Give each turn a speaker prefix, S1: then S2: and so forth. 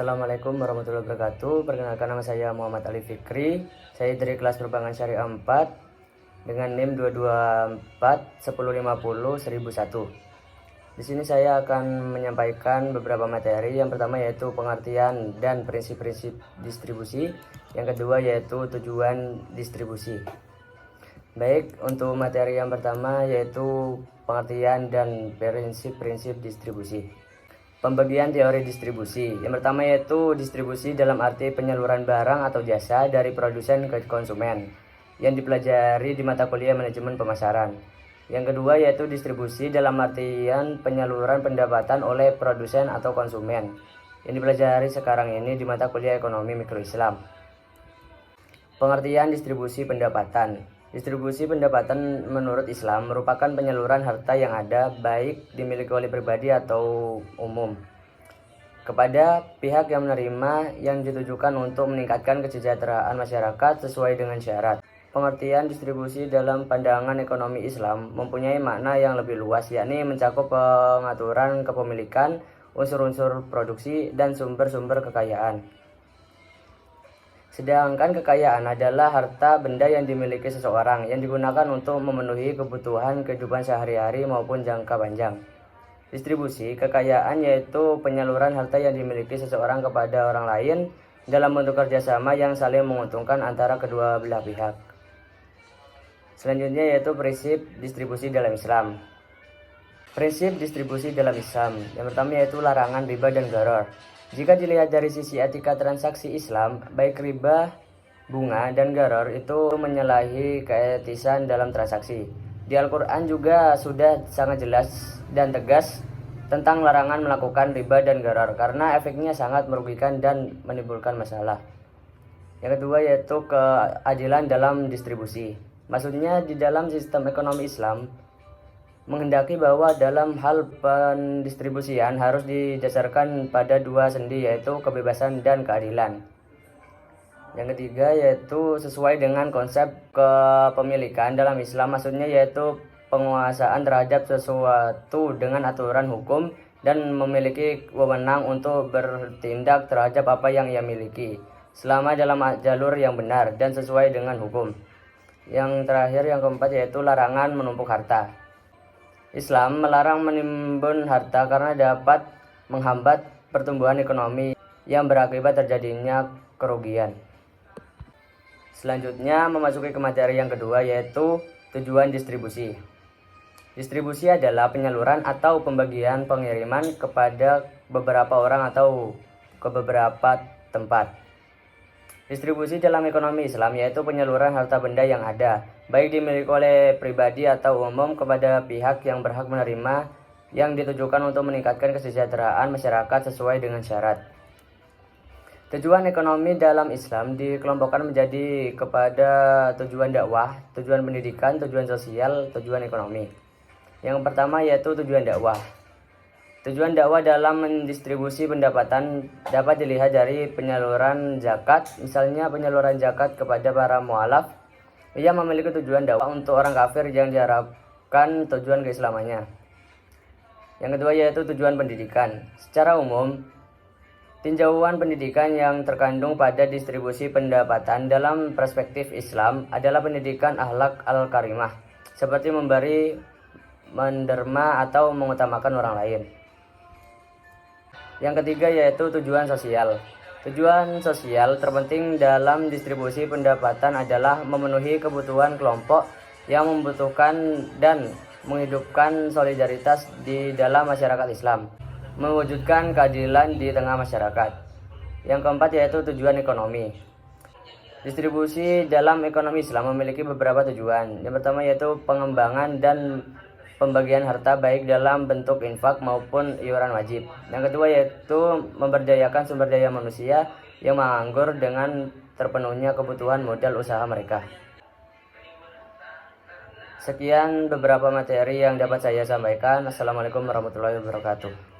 S1: Assalamualaikum warahmatullahi wabarakatuh. Perkenalkan, nama saya Muhammad Ali Fikri. Saya dari kelas Perbankan Syariah 4 dengan NIM 2241050-1001. Di sini saya akan menyampaikan beberapa materi. Yang pertama yaitu pengertian dan prinsip-prinsip distribusi. Yang kedua yaitu tujuan distribusi. Baik, untuk materi yang pertama yaitu pengertian dan prinsip-prinsip distribusi. Pembagian teori distribusi. Yang pertama yaitu distribusi dalam arti penyaluran barang atau jasa dari produsen ke konsumen yang dipelajari di mata kuliah manajemen pemasaran. Yang kedua yaitu distribusi dalam artian penyaluran pendapatan oleh produsen atau konsumen yang dipelajari sekarang ini di mata kuliah ekonomi mikro Islam. Pengertian distribusi pendapatan. Distribusi pendapatan menurut Islam merupakan penyaluran harta yang ada, baik dimiliki oleh pribadi atau umum, kepada pihak yang menerima, yang ditujukan untuk meningkatkan kesejahteraan masyarakat sesuai dengan syarat. Pengertian distribusi dalam pandangan ekonomi Islam mempunyai makna yang lebih luas, yakni mencakup pengaturan kepemilikan, unsur-unsur produksi, dan sumber-sumber kekayaan. Sedangkan kekayaan adalah harta benda yang dimiliki seseorang yang digunakan untuk memenuhi kebutuhan kehidupan sehari-hari maupun jangka panjang. Distribusi kekayaan yaitu penyaluran harta yang dimiliki seseorang kepada orang lain dalam bentuk kerjasama yang saling menguntungkan antara kedua belah pihak. Selanjutnya yaitu prinsip distribusi dalam Islam. Prinsip distribusi dalam Islam. Yang pertama yaitu larangan riba dan gharar. Jika dilihat dari sisi etika transaksi Islam, baik riba, bunga, dan gharar itu menyalahi keetisan dalam transaksi. Di Al-Quran juga sudah sangat jelas dan tegas tentang larangan melakukan riba dan gharar karena efeknya sangat merugikan dan menimbulkan masalah. Yang kedua yaitu keadilan dalam distribusi. Maksudnya di dalam sistem ekonomi Islam menghendaki bahwa dalam hal pendistribusian harus didasarkan pada dua sendi, yaitu kebebasan dan keadilan. Yang ketiga yaitu sesuai dengan konsep kepemilikan dalam Islam, maksudnya yaitu penguasaan terhadap sesuatu dengan aturan hukum dan memiliki wewenang untuk bertindak terhadap apa yang ia miliki selama dalam jalur yang benar dan sesuai dengan hukum. Yang terakhir, yang keempat yaitu larangan menumpuk harta. Islam melarang menimbun harta karena dapat menghambat pertumbuhan ekonomi yang berakibat terjadinya kerugian. Selanjutnya memasuki ke materi yang kedua yaitu tujuan distribusi. Distribusi adalah penyaluran atau pembagian pengiriman kepada beberapa orang atau ke beberapa tempat. Distribusi dalam ekonomi Islam yaitu penyaluran harta benda yang ada, baik dimiliki oleh pribadi atau umum, kepada pihak yang berhak menerima, yang ditujukan untuk meningkatkan kesejahteraan masyarakat sesuai dengan syarat. Tujuan ekonomi dalam Islam dikelompokkan menjadi kepada tujuan dakwah, tujuan pendidikan, tujuan sosial, tujuan ekonomi. Yang pertama yaitu tujuan dakwah. Tujuan dakwah dalam mendistribusi pendapatan dapat dilihat dari penyaluran zakat. Misalnya penyaluran zakat kepada para mu'alaf, ia memiliki tujuan dakwah untuk orang kafir yang diharapkan tujuan keislamannya. Yang kedua yaitu tujuan pendidikan. Secara umum, tinjauan pendidikan yang terkandung pada distribusi pendapatan dalam perspektif Islam adalah pendidikan akhlak al-karimah, seperti memberi, menderma, atau mengutamakan orang lain. Yang ketiga yaitu tujuan sosial. Tujuan sosial terpenting dalam distribusi pendapatan adalah memenuhi kebutuhan kelompok yang membutuhkan dan menghidupkan solidaritas di dalam masyarakat Islam, mewujudkan keadilan di tengah masyarakat. Yang keempat yaitu tujuan ekonomi. Distribusi dalam ekonomi Islam memiliki beberapa tujuan. Yang pertama yaitu pengembangan dan pembagian harta baik dalam bentuk infak maupun iuran wajib. Yang kedua yaitu memberdayakan sumber daya manusia yang menganggur dengan terpenuhnya kebutuhan modal usaha mereka. Sekian beberapa materi yang dapat saya sampaikan. Assalamualaikum warahmatullahi wabarakatuh.